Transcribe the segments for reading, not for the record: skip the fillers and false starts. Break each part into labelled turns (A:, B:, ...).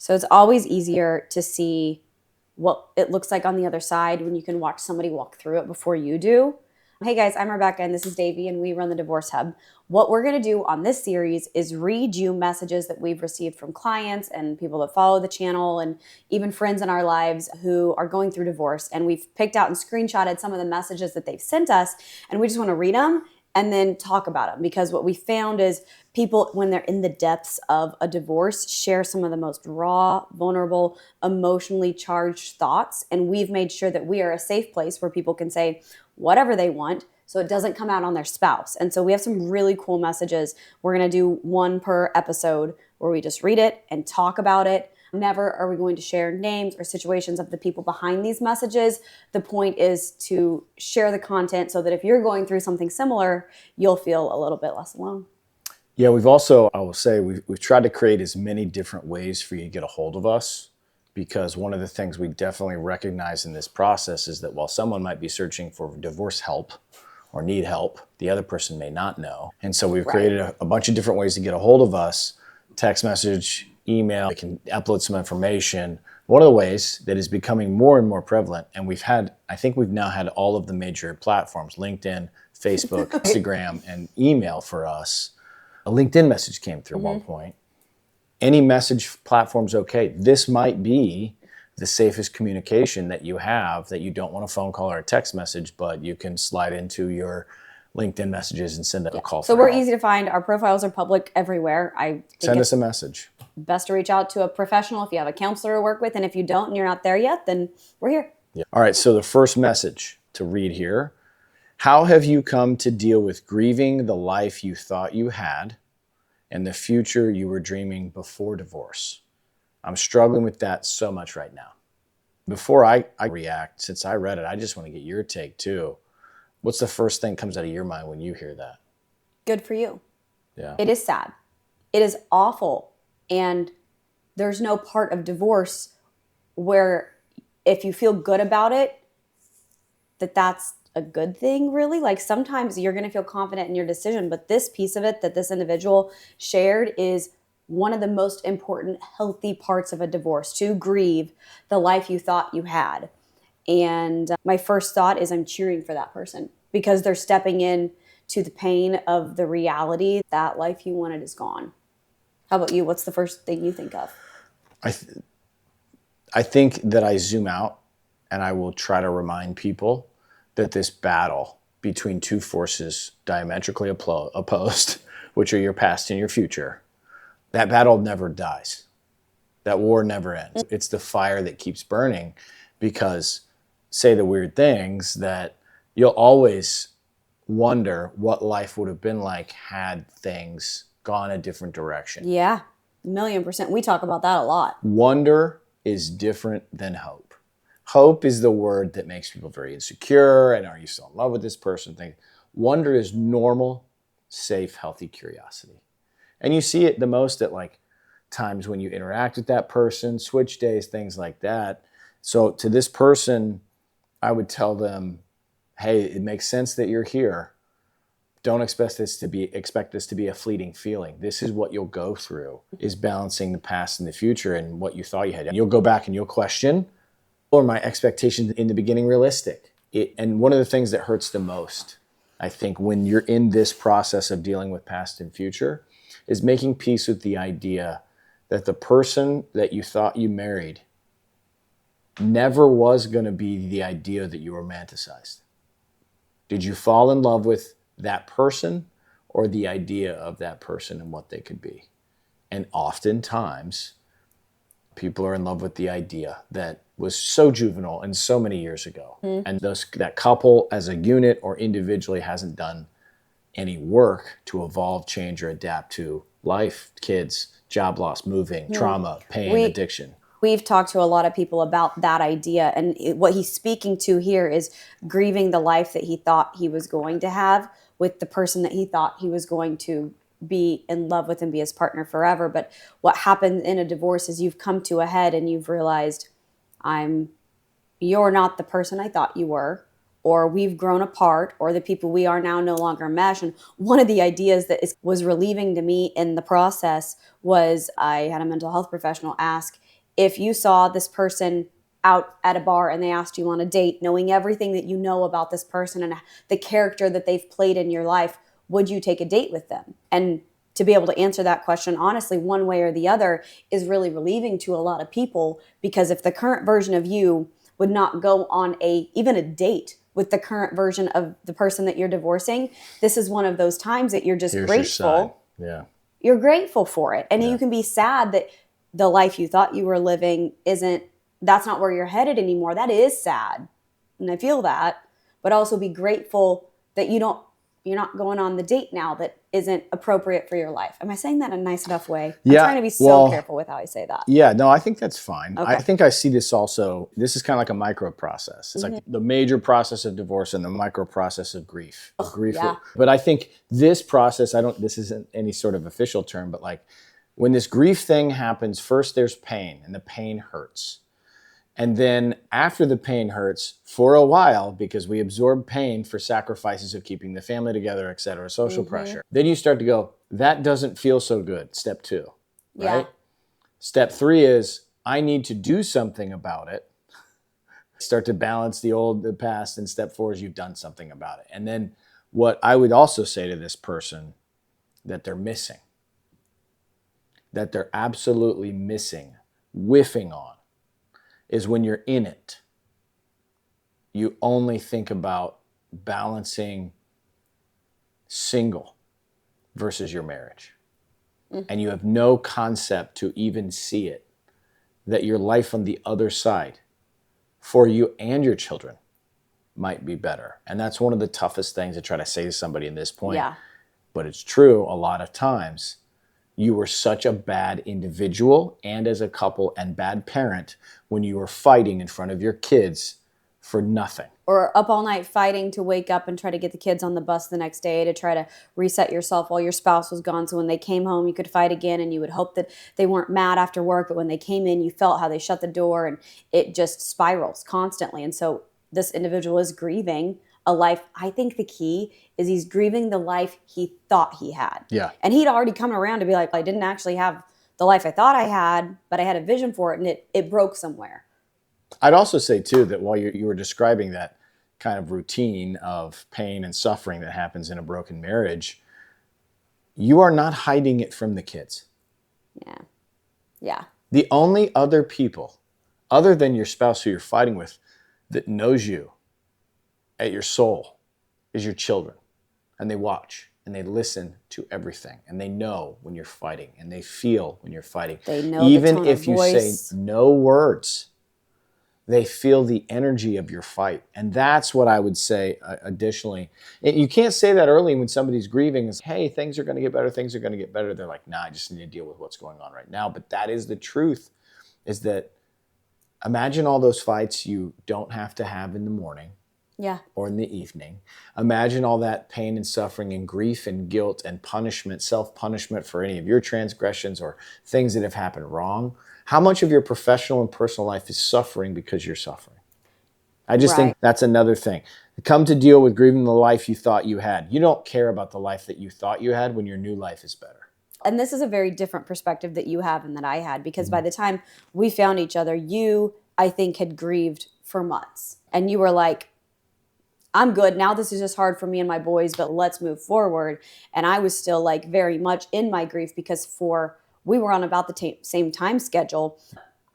A: So it's always easier to see what it looks like on the other side when you can watch somebody walk through it before you do. Hey guys, I'm Rebecca and this is Davey and we run the Divorce Hub. What we're going to do on this series is read you messages that we've received from clients and people that follow the channel and even friends in our lives who are going through divorce. And we've picked out and screenshotted some of the messages that they've sent us, and we just want to read them and then talk about them, because what we found is people, when they're in the depths of a divorce, share some of the most raw, vulnerable, emotionally charged thoughts. And we've made sure that we are a safe place where people can say whatever they want, so it doesn't come out on their spouse. And so we have some really cool messages. We're going to do one per episode where we just read it and talk about it. Never are we going to share names or situations of the people behind these messages. The point is to share the content so that if you're going through something similar, you'll feel a little bit less alone.
B: Yeah, we've also, I will say, we've tried to create as many different ways for you to get a hold of us, because one of the things we definitely recognize in this process is that while someone might be searching for divorce help or need help, the other person may not know. And so we've created a bunch of different ways to get a hold of us: text message, email. They can upload some information. One of the ways that is becoming more and more prevalent, and I think we've now had all of the major platforms: LinkedIn, Facebook, Instagram, and email for us. A LinkedIn message came through at one point. Any message platform's okay. This might be the safest communication that you have, that you don't want a phone call or a text message, but you can slide into your LinkedIn messages and send a call.
A: So we're easy to find. Our profiles are public everywhere.
B: Send us a message.
A: Best to reach out to a professional if you have a counselor to work with. And if you don't and you're not there yet, then we're here.
B: Yeah. All right, so the first message to read here: how have you come to deal with grieving the life you thought you had and the future you were dreaming before divorce? I'm struggling with that so much right now. Before I react, since I read it, I just want to get your take too. What's the first thing that comes out of your mind when you hear that?
A: Good for you.
B: Yeah.
A: It is sad. It is awful. And there's no part of divorce where if you feel good about it, that's a good thing, really. Like, sometimes you're going to feel confident in your decision, but this piece of it that this individual shared is one of the most important, healthy parts of a divorce: to grieve the life you thought you had. And my first thought is I'm cheering for that person, because they're stepping in to the pain of the reality that life you wanted is gone. How about you? What's the first thing you think of?
B: I think that I zoom out and I will try to remind people that this battle between two forces diametrically opposed, which are your past and your future, that battle never dies. That war never ends. It's the fire that keeps burning, because say the weird things that you'll always wonder what life would have been like had things gone a different direction.
A: Yeah, 1,000,000%. We talk about that a lot.
B: Wonder is different than hope. Hope is the word that makes people very insecure and are you still in love with this person thing. Wonder is normal, safe, healthy curiosity. And you see it the most at like times when you interact with that person, switch days, things like that. So to this person, I would tell them, hey, it makes sense that you're here. Don't expect this to be a fleeting feeling. This is what you'll go through, is balancing the past and the future and what you thought you had. And you'll go back and you'll question, or my expectations in the beginning realistic? And one of the things that hurts the most, I think, when you're in this process of dealing with past and future, is making peace with the idea that the person that you thought you married never was going to be the idea that you romanticized. Did you fall in love with that person or the idea of that person and what they could be? And oftentimes, people are in love with the idea that was so juvenile and so many years ago. And that couple as a unit or individually hasn't done any work to evolve, change, or adapt to life, kids, job loss, moving, trauma, pain, addiction.
A: We've talked to a lot of people about that idea, and what he's speaking to here is grieving the life that he thought he was going to have with the person that he thought he was going to be in love with and be his partner forever. But what happens in a divorce is you've come to a head and you've realized, you're not the person I thought you were, or we've grown apart, or the people we are now no longer mesh. And one of the ideas that was relieving to me in the process was I had a mental health professional ask, if you saw this person out at a bar and they asked you on a date, knowing everything that you know about this person and the character that they've played in your life, would you take a date with them? And to be able to answer that question honestly, one way or the other, is really relieving to a lot of people, because if the current version of you would not go on even a date with the current version of the person that you're divorcing, this is one of those times that you're just
B: Here's
A: grateful.
B: your sign. Yeah.
A: You're grateful for it. And you can be sad that the life you thought you were living that's not where you're headed anymore. That is sad. And I feel that. But also be grateful that you're not going on the date now that isn't appropriate for your life. Am I saying that in a nice enough way?
B: Yeah,
A: I'm trying to be so careful with how I say that.
B: Yeah, no, I think that's fine.
A: Okay.
B: I think I see this also, this is kind of like a micro process. It's like the major process of divorce and the micro process of grief.
A: Yeah.
B: But I think this process, this isn't any sort of official term, but like when this grief thing happens, first there's pain, and the pain hurts. And then after the pain hurts for a while, because we absorb pain for sacrifices of keeping the family together, et cetera, social pressure. Then you start to go, that doesn't feel so good. Step 2, right?
A: Yeah.
B: Step 3 is, I need to do something about it. Start to balance the past. And step 4 is you've done something about it. And then what I would also say to this person that they're missing, that they're absolutely missing, whiffing on, is when you're in it, you only think about balancing single versus your marriage. And you have no concept to even see it, that your life on the other side for you and your children might be better. And that's one of the toughest things to try to say to somebody in this point.
A: Yeah.
B: But it's true a lot of times. You were such a bad individual and as a couple and bad parent when you were fighting in front of your kids for nothing.
A: Or up all night fighting to wake up and try to get the kids on the bus the next day, to try to reset yourself while your spouse was gone. So when they came home, you could fight again, and you would hope that they weren't mad after work. But when they came in, you felt how they shut the door, and it just spirals constantly. And so this individual is grieving a life. I think the key is he's grieving the life he thought he had.
B: Yeah.
A: And he'd already come around to be like, I didn't actually have the life I thought I had, but I had a vision for it, and it broke somewhere.
B: I'd also say, too, that while you were describing that kind of routine of pain and suffering that happens in a broken marriage, you are not hiding it from the kids.
A: Yeah. Yeah.
B: The only other people, other than your spouse who you're fighting with, that knows you at your soul is your children. And they watch and they listen to everything. And they know when you're fighting, and they feel when you're fighting.
A: They know
B: even
A: the tone
B: if
A: of
B: you
A: voice.
B: say no words, they feel the energy of your fight. And that's what I would say additionally. You can't say that early when somebody's grieving is, hey, things are going to get better, things are going to get better. They're like, nah, I just need to deal with what's going on right now. But that is the truth, is that imagine all those fights you don't have to have in the morning.
A: Yeah.
B: Or in the evening. Imagine all that pain and suffering and grief and guilt and punishment, self-punishment for any of your transgressions or things that have happened wrong. How much of your professional and personal life is suffering because you're suffering? I just think that's another thing. Come to deal with grieving the life you thought you had. You don't care about the life that you thought you had when your new life is better.
A: And this is a very different perspective that you have and that I had, because by the time we found each other, you, I think, had grieved for months. And you were like, I'm good. Now this is just hard for me and my boys, but let's move forward. And I was still like very much in my grief, because we were on about the same time schedule.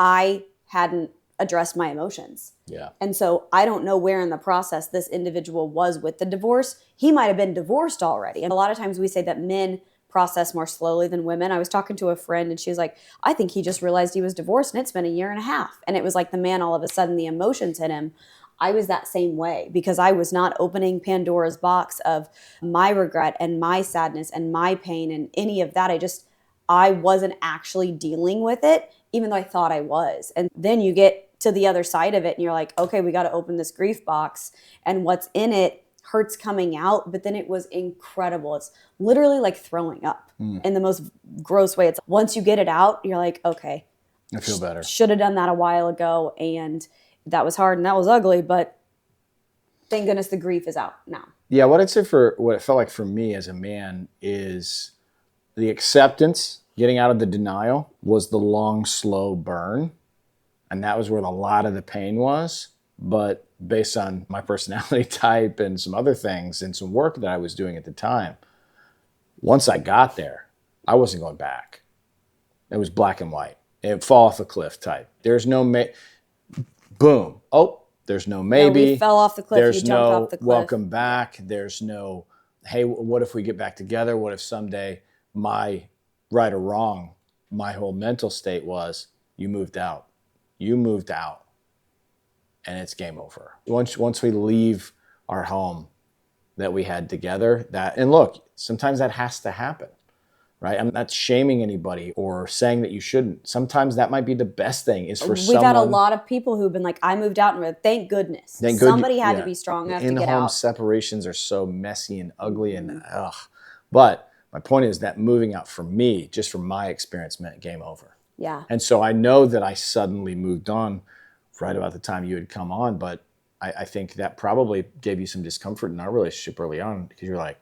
A: I hadn't addressed my emotions.
B: Yeah.
A: And so I don't know where in the process this individual was with the divorce. He might have been divorced already. And a lot of times we say that men process more slowly than women. I was talking to a friend and she was like, I think he just realized he was divorced and it's been a year and a half. And it was like the man, all of a sudden the emotions hit him. I was that same way, because I was not opening Pandora's box of my regret and my sadness and my pain and any of that. I wasn't actually dealing with it, even though I thought I was. And then you get to the other side of it and you're like, okay, we got to open this grief box, and what's in it hurts coming out. But then it was incredible. It's literally like throwing up in the most gross way. It's once you get it out, you're like, okay,
B: I feel better.
A: Should have done that a while ago. And that was hard and that was ugly, but thank goodness the grief is out now.
B: Yeah, what I'd say for what it felt like for me as a man is the acceptance, getting out of the denial was the long, slow burn. And that was where a lot of the pain was. But based on my personality type and some other things and some work that I was doing at the time, once I got there, I wasn't going back. It was black and white. It fall off a cliff type. There's no boom. Oh, there's no maybe.
A: No, we fell off the cliff.
B: There's
A: you jumped
B: no
A: off the cliff.
B: welcome back. There's no, hey, what if we get back together? What if someday my right or wrong, my whole mental state was you moved out. You moved out. And it's game over. Once we leave our home that we had together, and look, sometimes that has to happen, right? I'm not shaming anybody or saying that you shouldn't. Sometimes that might be the best thing is for someone.
A: We've had a lot of people who've been like, I moved out, and we're like, thank goodness. Somebody had to be strong enough to get out.
B: In-home separations are so messy and ugly and ugh. But my point is that moving out for me, just from my experience, meant game over.
A: Yeah.
B: And so I know that I suddenly moved on right about the time you had come on, but I think that probably gave you some discomfort in our relationship early on because you're like,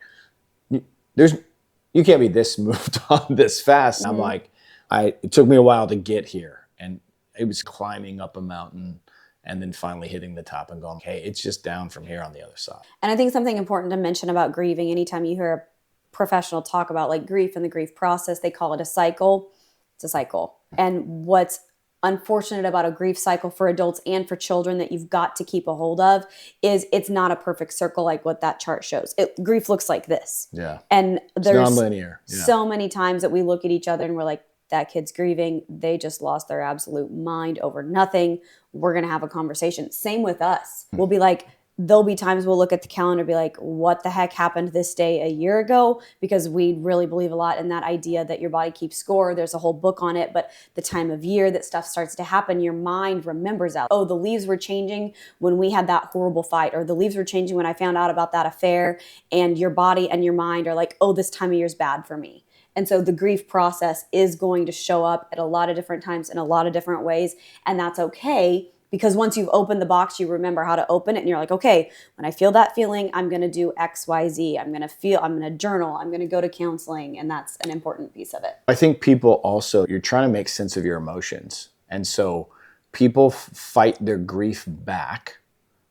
B: you can't be this moved on this fast. And I'm like, it took me a while to get here, and it was climbing up a mountain and then finally hitting the top and going, hey, it's just down from here on the other side.
A: And I think something important to mention about grieving, anytime you hear a professional talk about like grief and the grief process, they call it a cycle. It's a cycle. And what's unfortunate about a grief cycle for adults and for children that you've got to keep a hold of is it's not a perfect circle like what that chart shows. Grief looks like this.
B: Yeah.
A: And there's
B: nonlinear. Yeah.
A: So many times that we look at each other and we're like, that kid's grieving. They just lost their absolute mind over nothing. We're going to have a conversation. Same with us. We'll be like, there'll be times we'll look at the calendar and be like, what the heck happened this day a year ago? Because we really believe a lot in that idea that your body keeps score. There's a whole book on it, but the time of year that stuff starts to happen, your mind remembers that. Oh, the leaves were changing when we had that horrible fight, or the leaves were changing when I found out about that affair, and your body and your mind are like, oh, this time of year is bad for me. And so the grief process is going to show up at a lot of different times in a lot of different ways, and that's okay. Because once you've opened the box, you remember how to open it, and you're like, okay, when I feel that feeling, I'm going to do X, Y, Z. I'm going to journal. I'm going to go to counseling. And that's an important piece of it.
B: I think people also, you're trying to make sense of your emotions. And so people fight their grief back.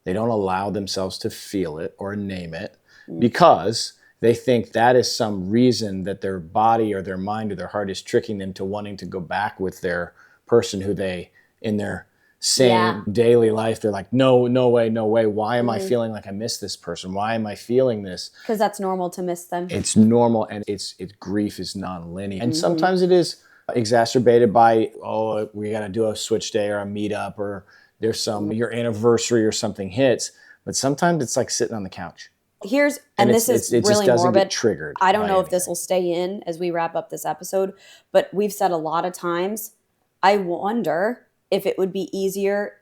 B: They don't allow themselves to feel it or name it because they think that is some reason that their body or their mind or their heart is tricking them to wanting to go back with their person who they, in their same daily life, they're like, no way. Why am I feeling like I miss this person? Why am I feeling this?
A: Because that's normal to miss them.
B: It's normal, and it's grief is non-linear. And sometimes it is exacerbated by, oh, we got to do a switch day or a meetup, or there's your anniversary or something hits. But sometimes it's like sitting on the couch.
A: And this is
B: it
A: really
B: just doesn't
A: morbid.
B: Get triggered.
A: I don't know if this will stay in as we wrap up this episode, but we've said a lot of times, I wonder if it would be easier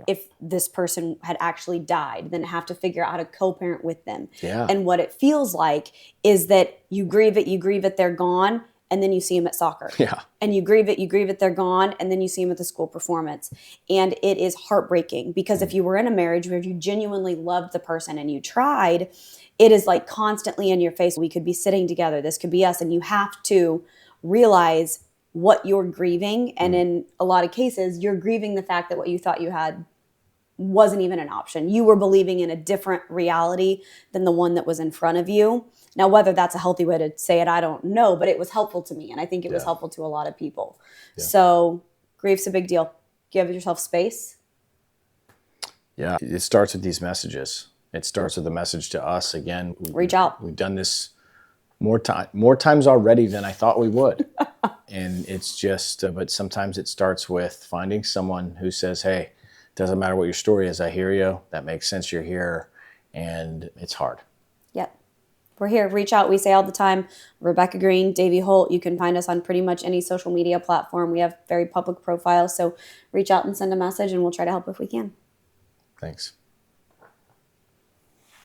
A: if this person had actually died than have to figure out how to co-parent with them.
B: Yeah.
A: And what it feels like is that you grieve it, they're gone, and then you see them at soccer.
B: Yeah.
A: And you grieve it, they're gone, and then you see them at the school performance. And it is heartbreaking because if you were in a marriage where you genuinely loved the person and you tried, it is like constantly in your face. We could be sitting together. This could be us. And you have to realize what you're grieving. And in a lot of cases, you're grieving the fact that what you thought you had wasn't even an option. You were believing in a different reality than the one that was in front of you. Now, whether that's a healthy way to say it, I don't know, but it was helpful to me. And I think it was helpful to a lot of people. Yeah. So grief's a big deal. Give yourself space.
B: Yeah. It starts with these messages. It starts with a message to us. Again,
A: reach out.
B: We've done this more times already than I thought we would. And it's just, but sometimes it starts with finding someone who says, hey, doesn't matter what your story is. I hear you. That makes sense. You're here. And it's hard.
A: Yep. We're here. Reach out. We say all the time, Rebecca Green, Davey Holt. You can find us on pretty much any social media platform. We have very public profiles. So reach out and send a message and we'll try to help if we can.
B: Thanks.